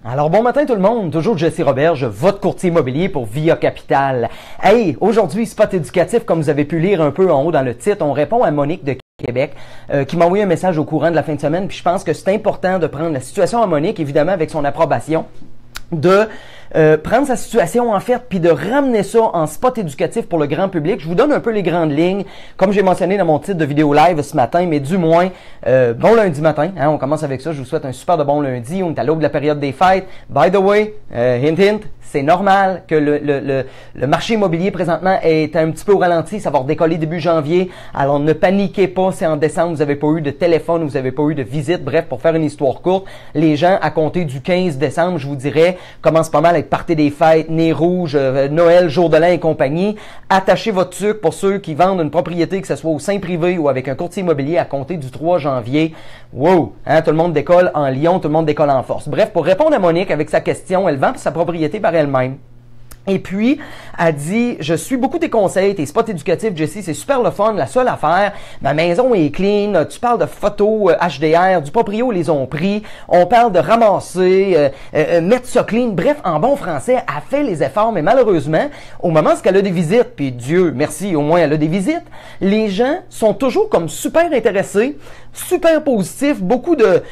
Alors bon matin tout le monde, toujours Jesse Roberge, votre courtier immobilier pour Via Capital. Hey, aujourd'hui, spot éducatif, comme vous avez pu lire un peu en haut dans le titre, on répond à Monique de Québec qui m'a envoyé un message au courant de la fin de semaine, puis je pense que c'est important de prendre la situation à Monique, évidemment avec son approbation, de prendre sa situation en fait, puis de ramener ça en spot éducatif pour le grand public. Je vous donne un peu les grandes lignes, comme j'ai mentionné dans mon titre de vidéo live ce matin, mais du moins, bon lundi matin, hein, on commence avec ça, je vous souhaite un super de bon lundi, on est à l'aube de la période des fêtes. By the way, hint hint, c'est normal que le marché immobilier présentement est un petit peu au ralenti, ça va redécoller début janvier, alors ne paniquez pas si en décembre vous n'avez pas eu de téléphone, vous n'avez pas eu de visite, bref, pour faire une histoire courte, les gens à compter du 15 décembre, je vous dirais, commencent pas mal avec party des fêtes, nez rouge, Noël, jour de l'an et compagnie. Attachez votre sucre pour ceux qui vendent une propriété, que ce soit au sein privé ou avec un courtier immobilier à compter du 3 janvier. Wow! Hein, tout le monde décolle en Lyon, tout le monde décolle en force. Bref, pour répondre à Monique avec sa question, elle vend sa propriété par elle-même. Et puis, elle dit, je suis beaucoup tes conseils, tes spots éducatifs, Jessie, c'est super le fun. La seule affaire, ma maison est clean, tu parles de photos HDR, du proprio, ils les ont pris, on parle de ramasser, mettre ça clean. Bref, en bon français, elle fait les efforts, mais malheureusement, au moment où elle a des visites, puis Dieu merci, au moins elle a des visites, les gens sont toujours comme super intéressés, super positifs, beaucoup de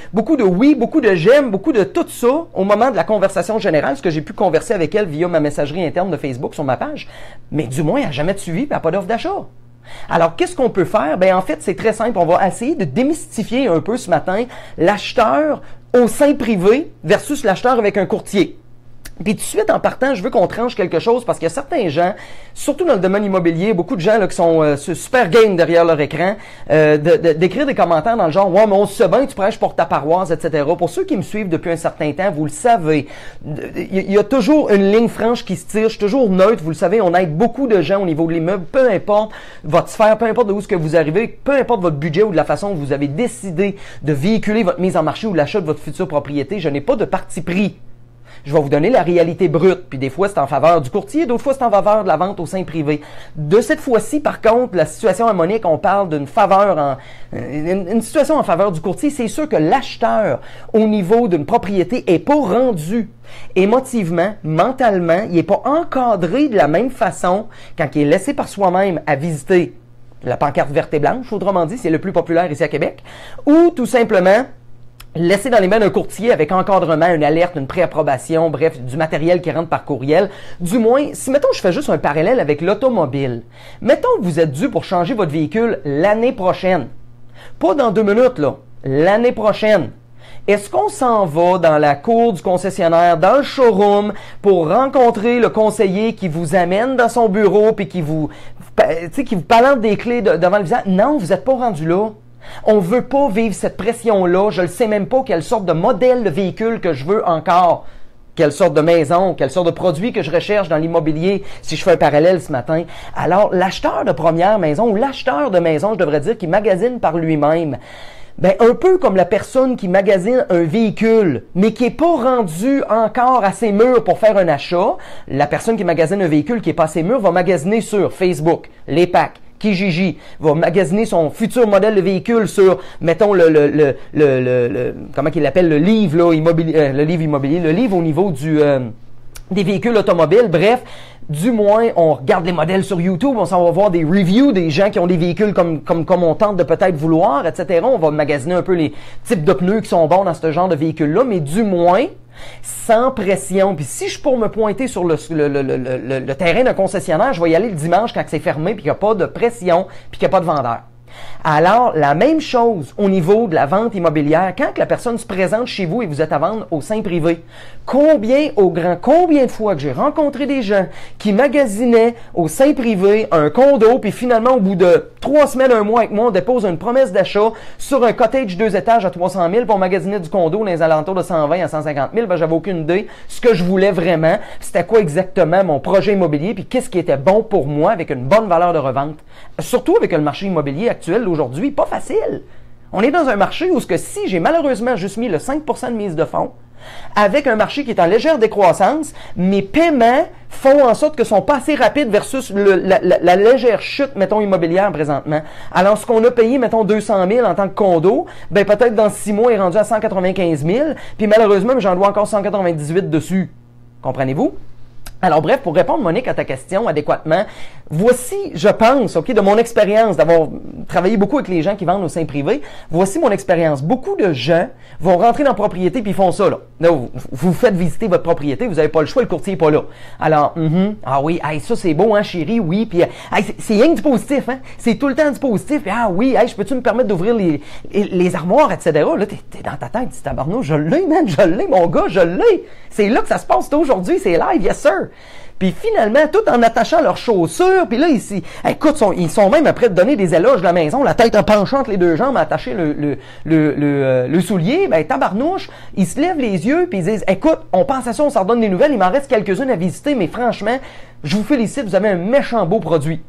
oui, beaucoup de j'aime, beaucoup de tout ça au moment de la conversation générale, ce que j'ai pu converser avec elle via ma messagerie interne de Facebook sur ma page, mais du moins, elle n'a jamais de suivi et elle n'a pas d'offre d'achat. Alors, qu'est-ce qu'on peut faire? Ben, en fait, c'est très simple. On va essayer de démystifier un peu ce matin l'acheteur au sein privé versus l'acheteur avec un courtier. Puis tout de suite, en partant, je veux qu'on tranche quelque chose parce qu'il y a certains gens, surtout dans le domaine immobilier, beaucoup de gens là, qui sont super game derrière leur écran, d'écrire des commentaires dans le genre « Ouais, mais on se sait bien, tu prêches pour ta paroisse, etc. » Pour ceux qui me suivent depuis un certain temps, vous le savez, il y a toujours une ligne franche qui se tire, je suis toujours neutre, vous le savez, on aide beaucoup de gens au niveau de l'immeuble, peu importe votre sphère, peu importe de où ce que vous arrivez, peu importe votre budget ou de la façon où vous avez décidé de véhiculer votre mise en marché ou l'achat de votre future propriété, je n'ai pas de parti pris. Je vais vous donner la réalité brute, puis des fois c'est en faveur du courtier, d'autres fois c'est en faveur de la vente au sein privé. De cette fois-ci, par contre, la situation à Monique, on parle d'une faveur, une situation en faveur du courtier. C'est sûr que l'acheteur, au niveau d'une propriété, est pas rendu émotivement, mentalement, il est pas encadré de la même façon quand il est laissé par soi-même à visiter la pancarte verte et blanche, autrement dit, c'est le plus populaire ici à Québec, ou tout simplement laisser dans les mains d'un courtier avec encadrement, une alerte, une préapprobation, bref, du matériel qui rentre par courriel. Du moins, si, mettons, je fais juste un parallèle avec l'automobile. Mettons que vous êtes dû pour changer votre véhicule l'année prochaine. Pas dans 2 minutes, là. L'année prochaine. Est-ce qu'on s'en va dans la cour du concessionnaire, dans le showroom, pour rencontrer le conseiller qui vous amène dans son bureau puis qui vous palante des clés devant le visage? Non, vous n'êtes pas rendu là. On veut pas vivre cette pression-là. Je ne sais même pas quelle sorte de modèle de véhicule que je veux encore. Quelle sorte de maison, quelle sorte de produit que je recherche dans l'immobilier, si je fais un parallèle ce matin. Alors, l'acheteur de première maison, ou l'acheteur de maison, je devrais dire, qui magasine par lui-même, ben, un peu comme la personne qui magasine un véhicule, mais qui n'est pas rendu encore assez mûr pour faire un achat, la personne qui magasine un véhicule qui n'est pas assez mûr va magasiner sur Facebook, les packs, Kijiji, va magasiner son futur modèle de véhicule sur, mettons, comment qu'il l'appelle, le livre, là, immobilier, le livre au niveau des véhicules automobiles, bref. Du moins, on regarde les modèles sur YouTube, on s'en va voir des reviews des gens qui ont des véhicules comme on tente de peut-être vouloir, etc. On va magasiner un peu les types de pneus qui sont bons dans ce genre de véhicule-là, mais du moins, sans pression. Puis si je pour me pointer sur le terrain d'un concessionnaire, je vais y aller le dimanche quand c'est fermé, puis qu'il n'y a pas de pression, puis qu'il n'y a pas de vendeur. Alors, la même chose au niveau de la vente immobilière. Quand la personne se présente chez vous et vous êtes à vendre au sein privé, combien de fois que j'ai rencontré des gens qui magasinaient au sein privé un condo, puis finalement, au bout de 3 semaines, 1 mois avec moi, on dépose une promesse d'achat sur un cottage 2 étages à 300 000 pour magasiner du condo dans les alentours de 120 à 150 000. Ben, j'avais aucune idée ce que je voulais vraiment, c'était quoi exactement mon projet immobilier, puis qu'est-ce qui était bon pour moi avec une bonne valeur de revente. Surtout avec le marché immobilier actuel d'aujourd'hui, pas facile. On est dans un marché où si j'ai malheureusement juste mis le 5% de mise de fonds, avec un marché qui est en légère décroissance, mes paiements font en sorte que sont pas assez rapides versus la légère chute, mettons, immobilière présentement. Alors, ce qu'on a payé, mettons, 200 000 en tant que condo, ben peut-être dans 6 mois, il est rendu à 195 000, puis malheureusement, j'en dois encore 198 dessus. Comprenez-vous? Alors bref, pour répondre, Monique, à ta question adéquatement, voici, je pense, de mon expérience, d'avoir travaillé beaucoup avec les gens qui vendent au sein privé, voici mon expérience. Beaucoup de gens vont rentrer dans la propriété puis ils font ça. Là, vous faites visiter votre propriété, vous n'avez pas le choix, le courtier n'est pas là. Alors, ah oui, hey, ça c'est beau, hein, chérie, oui, puis c'est rien que du positif, hein, c'est tout le temps du positif, puis ah oui, hey, peux-tu me permettre d'ouvrir les armoires, etc. Là, t'es dans ta tête, tu tabarnouche, je l'ai, man, je l'ai, mon gars, je l'ai. C'est là que ça se passe aujourd'hui, c'est live, yes sir. Puis finalement, tout en attachant leurs chaussures, puis là, écoute, ils sont même après de donner des éloges de la maison, la tête en penchant entre les deux jambes, à attacher le soulier, ben tabarnouche, ils se lèvent les yeux, puis ils disent, écoute, on pense à ça, on s'en donne des nouvelles, il m'en reste quelques-unes à visiter, mais franchement, je vous félicite, vous avez un méchant beau produit.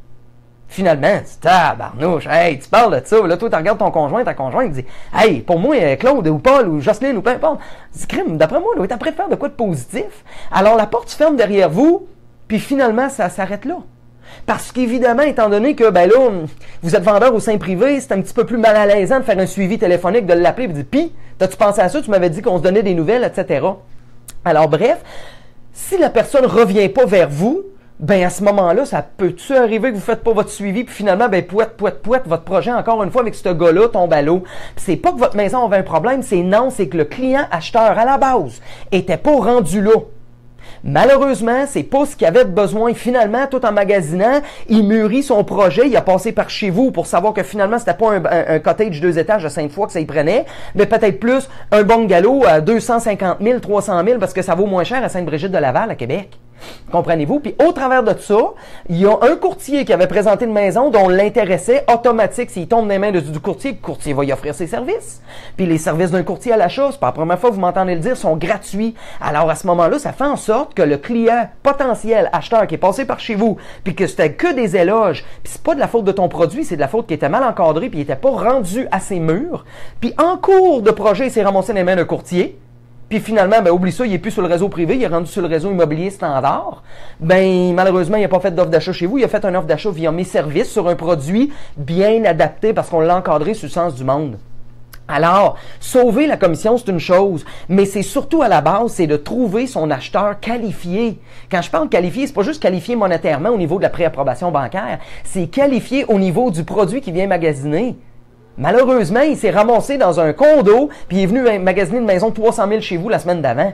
Finalement, tu tabarnouche, hey, tu parles de ça, là, toi, tu regardes ton conjoint, ta conjointe, tu dis, hey, pour moi, Claude ou Paul ou Jocelyne ou peu importe, dis, crime, d'après moi, là, t'es prêt de faire de quoi de positif? Alors, la porte se ferme derrière vous, puis finalement, ça s'arrête là. Parce qu'évidemment, étant donné que, ben là, vous êtes vendeur au sein privé, c'est un petit peu plus mal à l'aisant de faire un suivi téléphonique, de l'appeler et de dire, pis, t'as-tu pensé à ça? Tu m'avais dit qu'on se donnait des nouvelles, etc. Alors, bref, si la personne revient pas vers vous, ben à ce moment-là, ça peut-tu arriver que vous faites pas votre suivi, puis finalement, ben pouette, votre projet, encore une fois, avec ce gars-là, tombe à l'eau. C'est pas que votre maison avait un problème, c'est que le client acheteur, à la base, était pas rendu là. Malheureusement, c'est pas ce qu'il avait besoin. Finalement, tout en magasinant, il mûrit son projet. Il a passé par chez vous pour savoir que finalement, c'était pas un cottage 2 étages à 5 fois que ça y prenait, mais peut-être plus un bungalow à 250 000, 300 000 parce que ça vaut moins cher à Sainte-Brigitte-de-Laval, à Québec. Comprenez-vous? Puis au travers de ça, il y a un courtier qui avait présenté une maison dont l'intéressait automatique. S'il tombe dans les mains du courtier, le courtier va y offrir ses services. Puis les services d'un courtier à l'achat, c'est pas la première fois que vous m'entendez le dire, sont gratuits. Alors à ce moment-là, ça fait en sorte que le client potentiel acheteur qui est passé par chez vous, puis que c'était que des éloges, puis c'est pas de la faute de ton produit, c'est de la faute qui était mal encadré, puis il était pas rendu assez mûr. Puis en cours de projet, il s'est ramassé dans les mains d'un courtier. Puis finalement, ben oublie ça, il est plus sur le réseau privé, il est rendu sur le réseau immobilier standard. Ben malheureusement, il n'a pas fait d'offre d'achat chez vous, il a fait une offre d'achat via mes services sur un produit bien adapté parce qu'on l'a encadré sur le sens du monde. Alors, sauver la commission, c'est une chose, mais c'est surtout à la base, c'est de trouver son acheteur qualifié. Quand je parle qualifié, c'est pas juste qualifié monétairement au niveau de la préapprobation bancaire, c'est qualifié au niveau du produit qui vient magasiner. Malheureusement, il s'est ramassé dans un condo, puis il est venu magasiner une maison de 300 000 chez vous la semaine d'avant.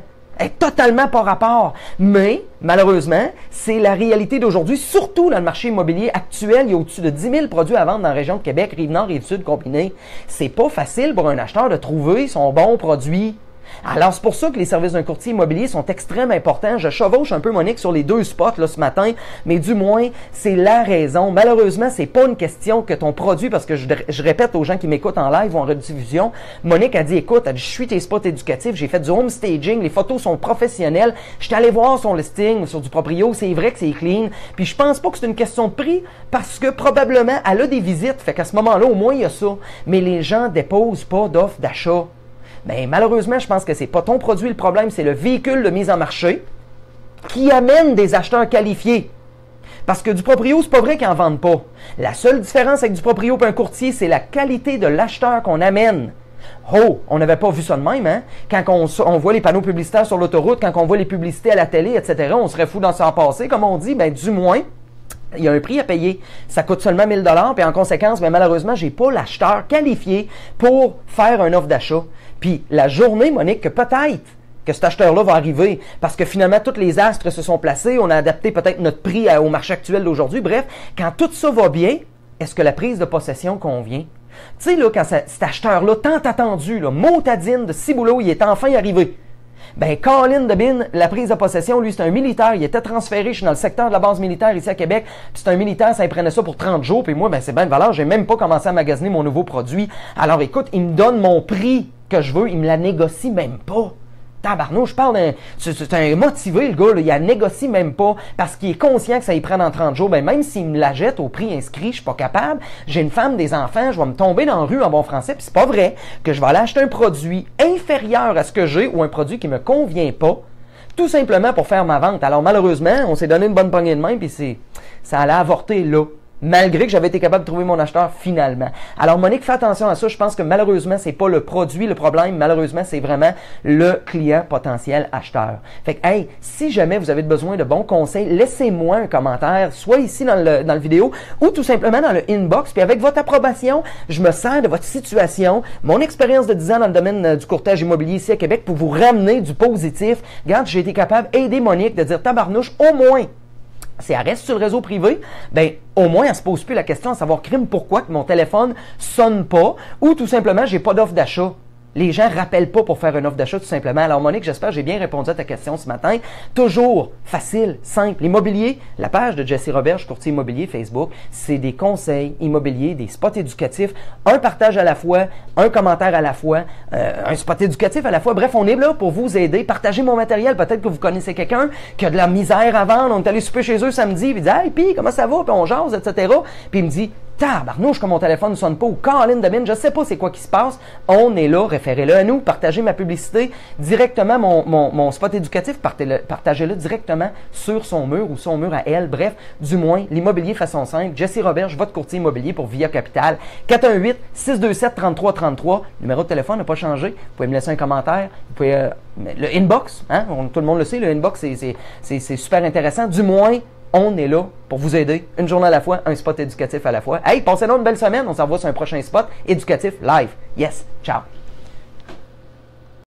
Totalement pas rapport. Mais, malheureusement, c'est la réalité d'aujourd'hui, surtout dans le marché immobilier actuel. Il y a au-dessus de 10 000 produits à vendre dans la région de Québec, Rive-Nord, Rive-Sud combinés. C'est pas facile pour un acheteur de trouver son bon produit. Alors, c'est pour ça que les services d'un courtier immobilier sont extrêmement importants. Je chevauche un peu, Monique, sur les deux spots là, ce matin, mais du moins, c'est la raison. Malheureusement, c'est pas une question que ton produit, parce que je répète aux gens qui m'écoutent en live ou en rediffusion, Monique a dit, écoute, je suis tes spots éducatifs, j'ai fait du home staging, les photos sont professionnelles, je suis allé voir son listing sur du proprio, c'est vrai que c'est clean, puis je pense pas que c'est une question de prix, parce que probablement, elle a des visites, fait qu'à ce moment-là, au moins, il y a ça. Mais les gens déposent pas d'offre d'achat. Ben, malheureusement, je pense que c'est pas ton produit le problème, c'est le véhicule de mise en marché qui amène des acheteurs qualifiés. Parce que du proprio, c'est pas vrai qu'ils en vendent pas. La seule différence avec du proprio et un courtier, c'est la qualité de l'acheteur qu'on amène. Oh, on n'avait pas vu ça de même, hein? Quand on voit les panneaux publicitaires sur l'autoroute, quand on voit les publicités à la télé, etc., on serait fou d'en s'en passer, comme on dit, ben du moins, il y a un prix à payer. Ça coûte seulement 1 000 $, puis en conséquence, ben, malheureusement, j'ai pas l'acheteur qualifié pour faire une offre d'achat. Puis la journée, Monique, que peut-être que cet acheteur-là va arriver, parce que finalement, tous les astres se sont placés, on a adapté peut-être notre prix au marché actuel d'aujourd'hui. Bref, quand tout ça va bien, est-ce que la prise de possession convient? Tu sais, là, quand cet acheteur-là, tant attendu, là, motadine de ciboulot, il est enfin arrivé. Ben, Colin Debin, la prise de possession, lui, c'est un militaire. Il était transféré, je suis dans le secteur de la base militaire ici à Québec. Puis c'est un militaire, ça il prenait ça pour 30 jours. Puis moi, ben, c'est bien de valeur. J'ai même pas commencé à magasiner mon nouveau produit. Alors écoute, il me donne mon prix que je veux. Il me la négocie même pas. tabarnouche, je parle d'un... C'est un motivé, le gars, là, il a négocié même pas, parce qu'il est conscient que ça y prend dans 30 jours. Ben, même s'il me la jette au prix inscrit, je suis pas capable. J'ai une femme, des enfants, je vais me tomber dans la rue en bon français, puis c'est pas vrai que je vais aller acheter un produit inférieur à ce que j'ai ou un produit qui me convient pas, tout simplement pour faire ma vente. Alors, malheureusement, on s'est donné une bonne poignée de main, puis ça allait avorter là. Malgré que j'avais été capable de trouver mon acheteur finalement. Alors Monique, fais attention à ça. Je pense que malheureusement, c'est pas le produit le problème. Malheureusement, c'est vraiment le client potentiel acheteur. Fait que, hey, si jamais vous avez besoin de bons conseils, laissez-moi un commentaire, soit ici dans le vidéo ou tout simplement dans le inbox. Puis avec votre approbation, je me sers de votre situation, mon expérience de 10 ans dans le domaine du courtage immobilier ici à Québec pour vous ramener du positif. Regarde, j'ai été capable d'aider Monique de dire tabarnouche, au moins. Si elle reste sur le réseau privé, ben au moins elle se pose plus la question de savoir crime pourquoi que mon téléphone sonne pas ou tout simplement j'ai pas d'offre d'achat. Les gens rappellent pas pour faire une offre d'achat tout simplement. Alors Monique, j'espère que j'ai bien répondu à ta question ce matin. Toujours facile, simple. L'immobilier, la page de Jesse Roberge, courtier immobilier Facebook, c'est des conseils immobiliers, des spots éducatifs, un partage à la fois, un commentaire à la fois, un spot éducatif à la fois. Bref, on est là pour vous aider. Partagez mon matériel. Peut-être que vous connaissez quelqu'un qui a de la misère à vendre. On est allé souper chez eux samedi, puis il dit « Hey, puis comment ça va? » Puis on jase, etc. Puis il me dit tabarnouche que mon téléphone ne sonne pas ou Caroline de mine, je sais pas c'est quoi qui se passe. On est là, référez-le à nous, partagez ma publicité directement, mon spot éducatif, partagez-le directement sur son mur ou son mur à elle. Bref, du moins, l'immobilier façon simple. Jesse Roberge, votre courtier immobilier pour Via Capital. 418-627-3333. Le numéro de téléphone n'a pas changé. Vous pouvez me laisser un commentaire. Vous pouvez, le inbox, hein, tout le monde le sait, le inbox, c'est super intéressant. Du moins, on est là pour vous aider, une journée à la fois, un spot éducatif à la fois. Hey, passez-nous une belle semaine, on se revoit sur un prochain spot éducatif live. Yes, ciao!